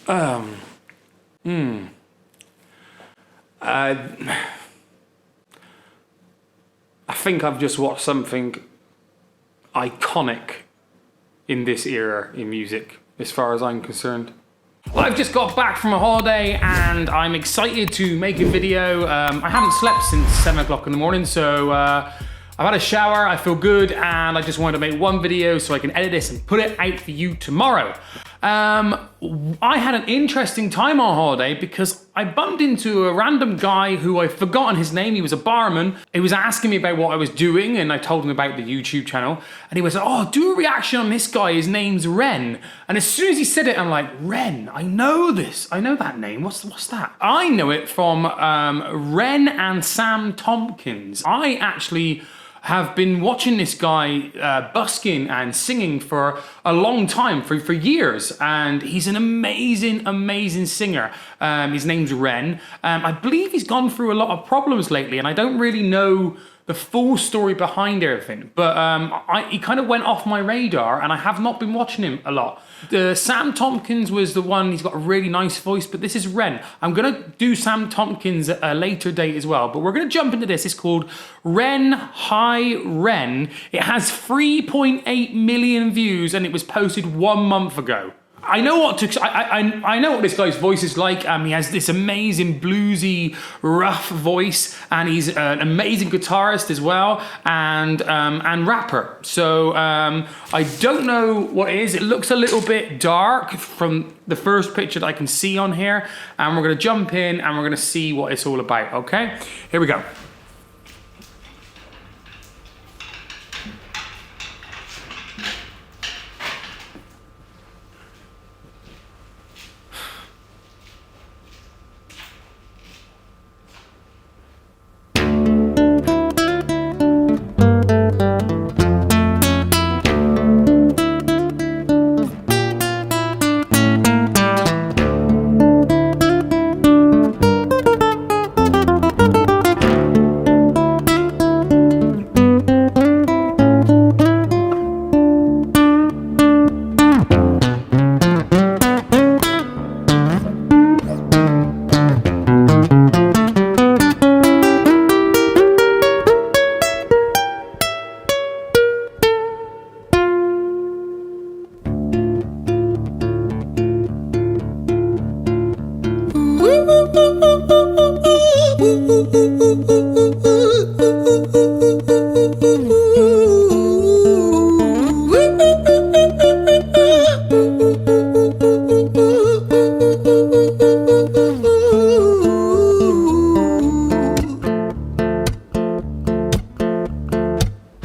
I think I've just watched something iconic in this era in music, as far as I'm concerned. I've just got back from a holiday and I'm excited to make a video. I haven't slept since 7 o'clock in the morning, so I've had a shower, I feel good, and I just wanted to make one video so I can edit this and put it out for you tomorrow. I had an interesting time on holiday because I bumped into a random guy who I've forgotten his name. He was a barman. He was asking me about what I was doing, and I told him about the YouTube channel. And he was like, oh, do a reaction on this guy. His name's REN. And as soon as he said it, I'm like, REN, I know this. I know that name. What's that? I know it from REN and Sam Tompkins. I actually have been watching this guy busking and singing for a long time, for years, and he's an amazing singer. His name's REN. I believe he's gone through a lot of problems lately, and I don't really know the full story behind everything, but he kind of went off my radar, and I have not been watching him a lot. Sam Tompkins was the one. He's got a really nice voice, but this is REN. I'm gonna do Sam Tompkins at a later date as well, but we're gonna jump into this. It's called REN Hi REN. It has 3.8 million views, and it was posted 1 month ago. I know what I know what this guy's voice is like. He has this amazing bluesy, rough voice, and he's an amazing guitarist as well, and rapper. So I don't know what it is. It looks a little bit dark from the first picture that I can see on here, and we're gonna jump in and we're gonna see what it's all about. Okay, here we go.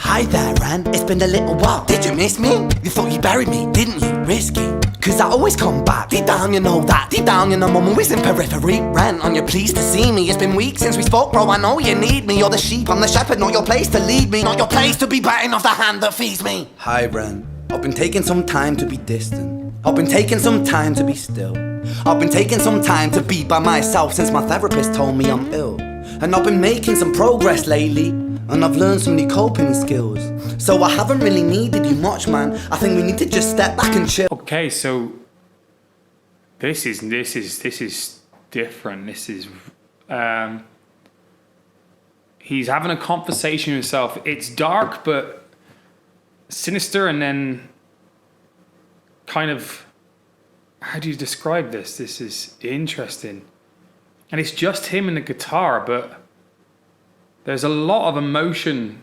Hi there, REN, it's been a little while. Did you miss me? You thought you buried me, didn't you? Risky, cause I always come back. Deep down you know that, deep down you know I'm always in periphery. REN, on your pleased to see me. It's been weeks since we spoke, bro, I know you need me. You're the sheep, I'm the shepherd, not your place to lead me. Not your place to be biting off the hand that feeds me. Hi REN, I've been taking some time to be distant. I've been taking some time to be still. I've been taking some time to be by myself since my therapist told me I'm ill. And I've been making some progress lately, and I've learned some new coping skills. So I haven't really needed you much, man. I think we need to just step back and chill. Okay, so this is different. This is he's having a conversation with himself. It's dark but sinister, and then kind of, how do you describe this? This is interesting. And it's just him and the guitar, but there's a lot of emotion.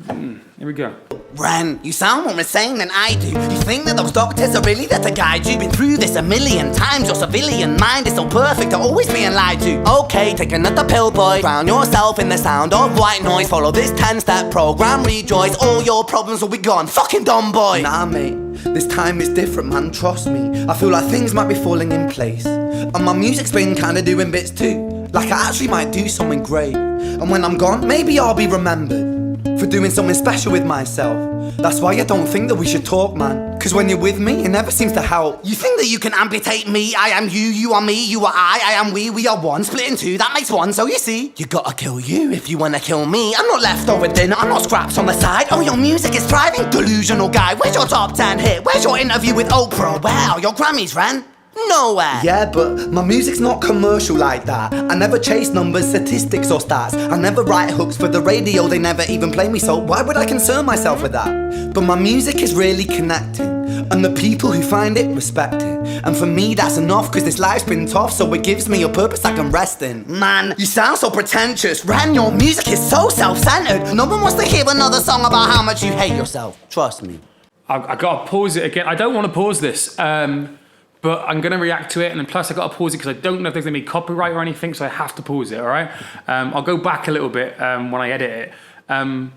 Here we go. REN, you sound more insane than I do. You think that those doctors are really there to guide you? Been through this a million times. Your civilian mind is so perfect, you're always being lied to. Okay, take another pill, boy. Drown yourself in the sound of white noise. Follow this 10-step program, rejoice. All your problems will be gone. Fucking dumb boy. Nah, mate, this time is different, man, trust me. I feel like things might be falling in place, and my music's been kinda doing bits too. Like I actually might do something great, and when I'm gone, maybe I'll be remembered for doing something special with myself. That's why I don't think that we should talk, man. Cause when you're with me, it never seems to help. You think that you can amputate me? I am you, you are me, you are I am we are one. Split in two, that makes one, so you see. You gotta kill you if you wanna kill me. I'm not leftover dinner, I'm not scraps on the side. Oh, your music is thriving, delusional guy. Where's your top 10 hit? Where's your interview with Oprah? Where are your Grammys, REN? Nowhere. Yeah, but my music's not commercial like that. I never chase numbers, statistics or stats. I never write hooks for the radio, they never even play me, so why would I concern myself with that? But my music is really connecting, and the people who find it respect it. And for me that's enough, cause this life's been tough, so it gives me a purpose I can rest in. Man, you sound so pretentious. Ren, your music is so self-centered. No one wants to hear another song about how much you hate yourself. Trust me. I gotta pause it again. I don't want to pause this, but I'm gonna react to it, and then plus I gotta pause it because I don't know if there's gonna be copyright or anything, so I have to pause it. All right. I'll go back a little bit when I edit it.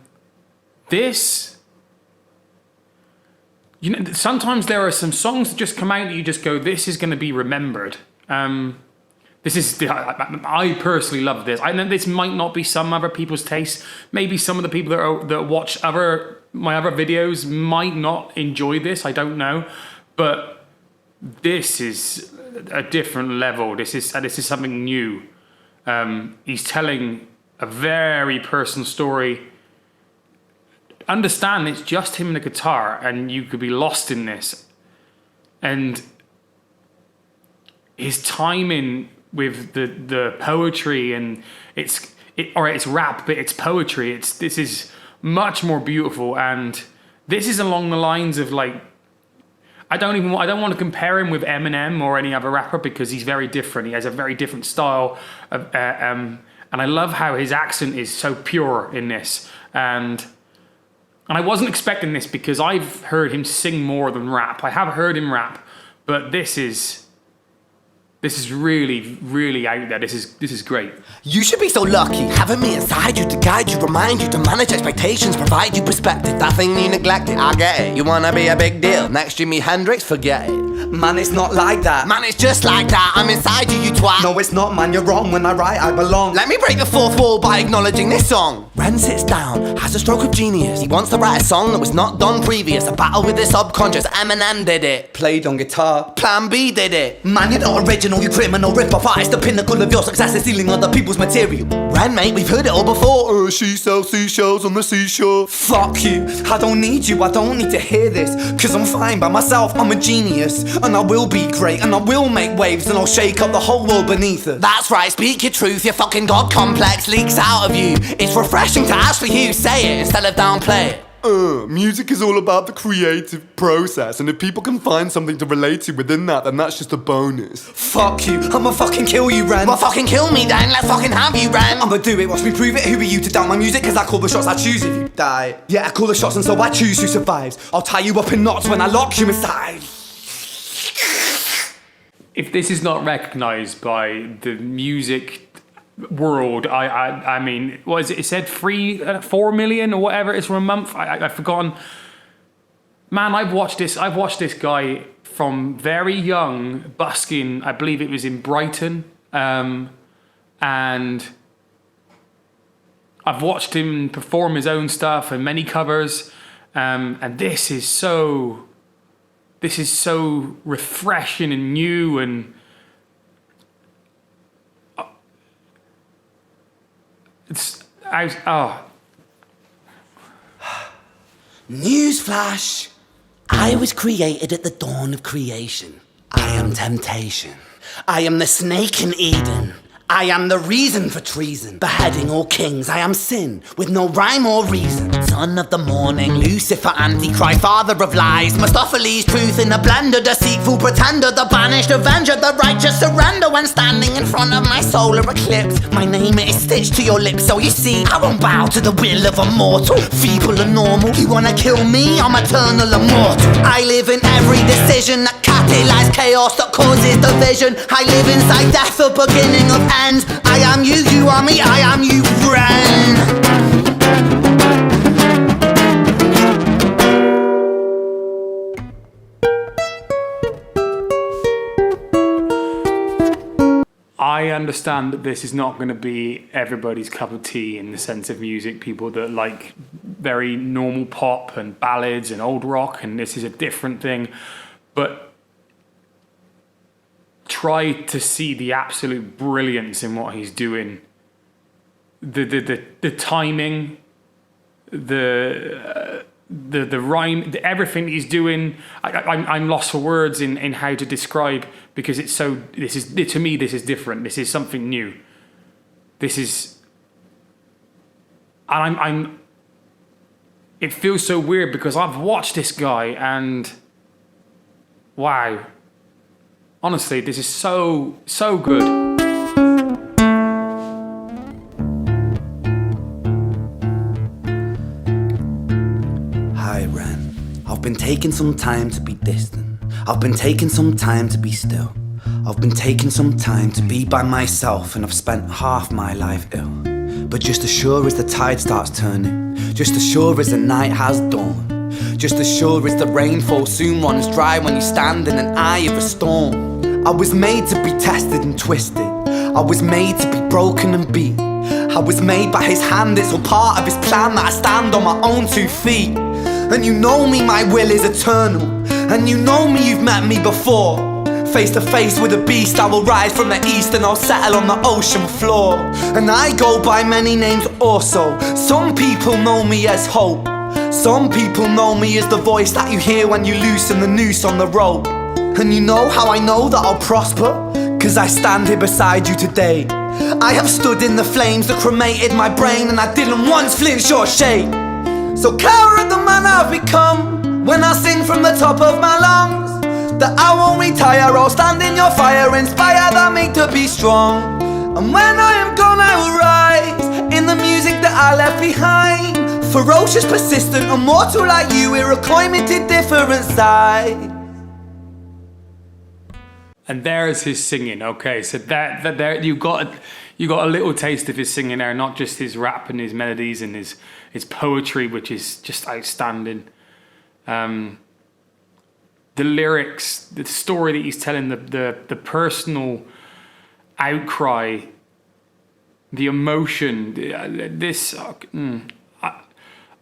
This, you know, sometimes there are some songs that just come out that you just go, "This is gonna be remembered." This is, I personally love this. I know this might not be some other people's taste. Maybe some of the people that watch my other videos might not enjoy this. I don't know, but this is a different level. This is something new. He's telling a very personal story. Understand, it's just him and the guitar, and you could be lost in this. And his timing with the poetry, and it's rap, but it's poetry. This is much more beautiful, and this is along the lines of like, I don't want to compare him with Eminem or any other rapper because he's very different. He has a very different style, and I love how his accent is so pure in this. And I wasn't expecting this because I've heard him sing more than rap. I have heard him rap, but this is really, really out there. This is great. You should be so lucky, having me inside you to guide you, remind you, to manage expectations, provide you perspective. That thing you neglected, I get it. You wanna be a big deal, next Jimi Hendrix, forget it. Man, it's not like that. Man, it's just like that, I'm inside you, you twat. No, it's not, man, you're wrong. When I write, I belong. Let me break the fourth wall by acknowledging this song. Ren sits down, has a stroke of genius. He wants to write a song that was not done previous. A battle with the subconscious, Eminem did it. Played on guitar. Plan B did it. Man, you're not original, you criminal rip-off artist. The pinnacle of your success is stealing other people's material. Ren, mate, we've heard it all before. She sells seashells on the seashore. Fuck you, I don't need you, I don't need to hear this. Cause I'm fine by myself, I'm a genius. And I will be great, and I will make waves, and I'll shake up the whole world beneath us. That's right, speak your truth, your fucking god complex leaks out of you. It's refreshing to actually you say it instead of downplay it. Music is all about the creative process, and if people can find something to relate to within that, then that's just a bonus. Fuck you, I'ma fucking kill you, Ren. Well, fucking kill me then, let's fucking have you, Ren. I'ma do it, watch me prove it. Who are you to doubt my music? Cause I call the shots, I choose if you die. Yeah, I call the shots and so I choose who survives. I'll tie you up in knots when I lock you inside. If this is not recognized by the music world, I mean, what is it? It said 4 million or whatever it is for a month. I've forgotten. Man, I've watched this guy from very young, busking. I believe it was in Brighton, and I've watched him perform his own stuff and many covers. And this is so refreshing and new, and Newsflash! I was created at the dawn of creation. I am temptation. I am the snake in Eden. I am the reason for treason, beheading all kings. I am sin, with no rhyme or reason. Son of the morning, Lucifer, Antichrist, father of lies. Mustopheles, truth in a blender, deceitful pretender, the banished avenger, the righteous surrender. When standing in front of my solar eclipse, my name is stitched to your lips. So you see, I won't bow to the will of a mortal. Feeble and normal, you wanna kill me? I'm eternal immortal. I live in every decision that catalyzes chaos, that causes division. I live inside death, the beginning of end. I am you, you are me, I am you, Ren. I understand that this is not going to be everybody's cup of tea in the sense of music. People that like very normal pop and ballads and old rock, and this is a different thing. But try to see the absolute brilliance in what he's doing. The timing, the rhyme, everything he's doing. I'm lost for words in how to describe, because it's so. To me, this is different. This is something new. This is, and I'm. It feels so weird because I've watched this guy and, wow. Honestly, this is so good. Hi, Ren. I've been taking some time to be distant. I've been taking some time to be still. I've been taking some time to be by myself, and I've spent half my life ill. But just as sure as the tide starts turning, just as sure as the night has dawned, just as sure as the rainfall soon runs dry when you stand in an eye of a storm. I was made to be tested and twisted. I was made to be broken and beat. I was made by his hand, it's all part of his plan that I stand on my own 2 feet. And you know me, my will is eternal. And you know me, you've met me before. Face to face with a beast, I will rise from the east and I'll settle on the ocean floor. And I go by many names also. Some people know me as hope. Some people know me as the voice that you hear when you loosen the noose on the rope. And you know how I know that I'll prosper? 'Cause I stand here beside you today. I have stood in the flames that cremated my brain, and I didn't once flinch or shake. So cower at the man I've become when I sing from the top of my lungs that I won't retire, I'll stand in your fire, inspire that make to be strong. And when I am gone I will rise in the music that I left behind. Ferocious, persistent, immortal like you, we're a climate different side. And there's his singing. Okay, so that there you got a little taste of his singing there, not just his rap and his melodies and his poetry, which is just outstanding. The lyrics, the story that he's telling, the personal outcry, the emotion.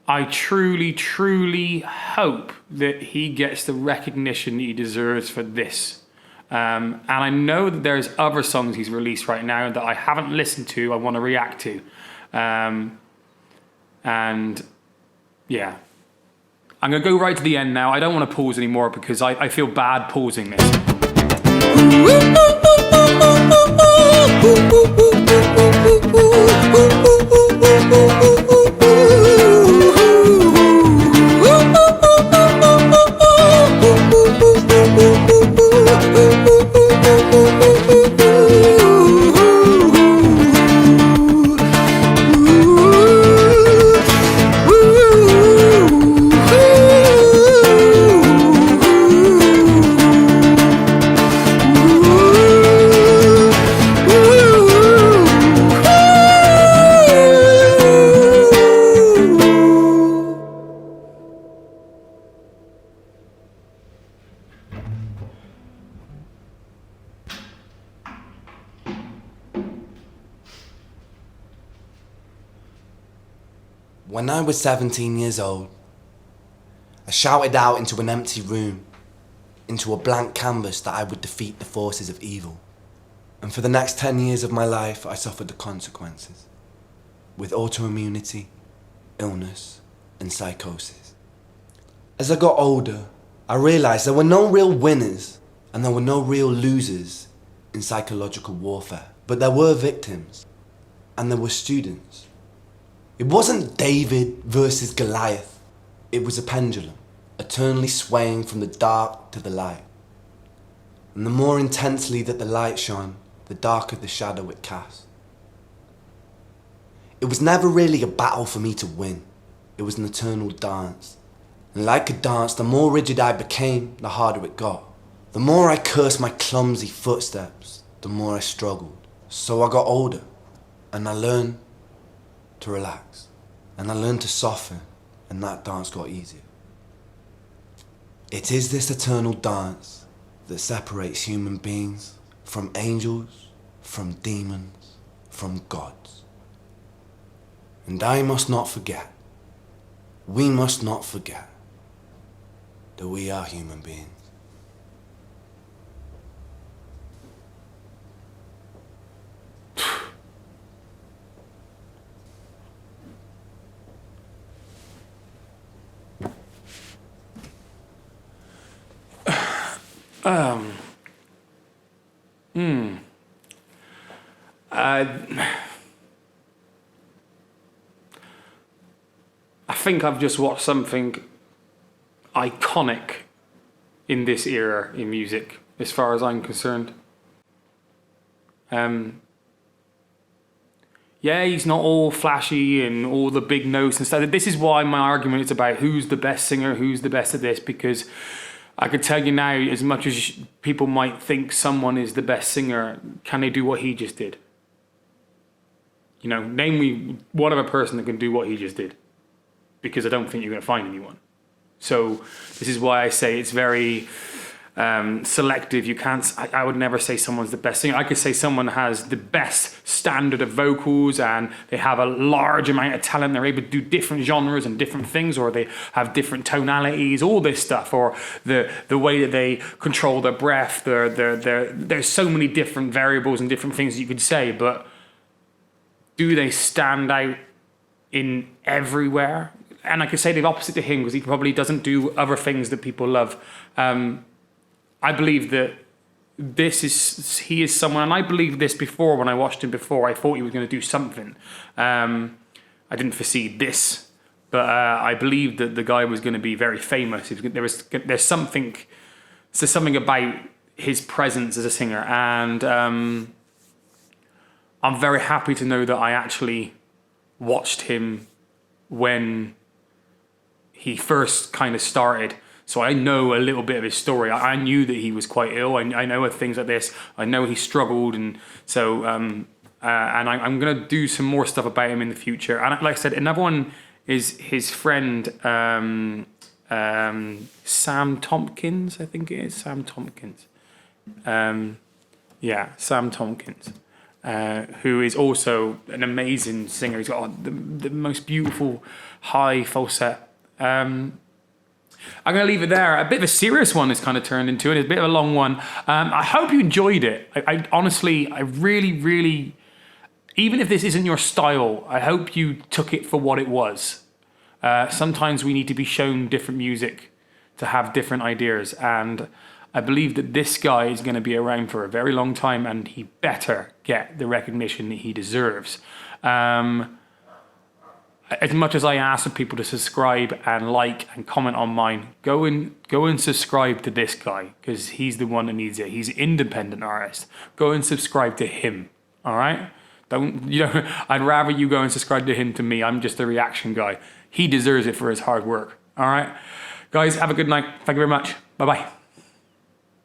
I truly hope that he gets the recognition he deserves for this. And I know that there's other songs he's released right now that I haven't listened to, I want to react to. And yeah. I'm going to go right to the end now. I don't want to pause anymore because I feel bad pausing this. When I was 17 years old, I shouted out into an empty room, into a blank canvas that I would defeat the forces of evil. And for the next 10 years of my life, I suffered the consequences, with autoimmunity, illness, and psychosis. As I got older, I realized there were no real winners and there were no real losers in psychological warfare, but there were victims and there were students. It wasn't David versus Goliath. It was a pendulum, eternally swaying from the dark to the light. And the more intensely that the light shone, the darker the shadow it cast. It was never really a battle for me to win. It was an eternal dance. And like a dance, the more rigid I became, the harder it got. The more I cursed my clumsy footsteps, the more I struggled. So I got older, and I learned to relax, and I learned to soften, and that dance got easier. It is this eternal dance that separates human beings from angels, from demons, from gods. And I must not forget, we must not forget, that we are human beings. I think I've just watched something iconic in this era in music, as far as I'm concerned. Yeah, he's not all flashy and all the big notes and stuff. This is why my argument is about who's the best singer, who's the best at this, because I could tell you now, as much as people might think someone is the best singer, can they do what he just did? You know, name me one other person that can do what he just did, because I don't think you're going to find anyone. So this is why I say it's very selective. You can't. I would never say someone's the best singer. I could say someone has the best standard of vocals and they have a large amount of talent. They're able to do different genres and different things, or they have different tonalities, all this stuff, or the way that they control their breath. There's so many different variables and different things you could say, but do they stand out in everywhere? And I could say the opposite to him, because he probably doesn't do other things that people love. I believe that he is someone, and I believed this before when I watched him before. I thought he was going to do something. I didn't foresee this, but I believed that the guy was going to be very famous. There's something about his presence as a singer, and I'm very happy to know that I actually watched him when he first kind of started. So I know a little bit of his story. I knew that he was quite ill. I know of things like this. I know he struggled, and so and I'm gonna do some more stuff about him in the future. And like I said, another one is his friend Sam Tompkins. I think it is Sam Tompkins. Yeah, Sam Tompkins, who is also an amazing singer. He's got the most beautiful high falsetto. I'm going to leave it there. A bit of a serious one has kind of turned into it. It's a bit of a long one. I hope you enjoyed it. I honestly, I really, really, even if this isn't your style, I hope you took it for what it was. Sometimes we need to be shown different music to have different ideas. And I believe that this guy is going to be around for a very long time, and he better get the recognition that he deserves. As much as I ask for people to subscribe and like and comment on mine, go and subscribe to this guy, because he's the one that needs it. He's an independent artist. Go and subscribe to him. All right? I'd rather you go and subscribe to him to me. I'm just a reaction guy. He deserves it for his hard work. All right? Guys, have a good night. Thank you very much. Bye-bye.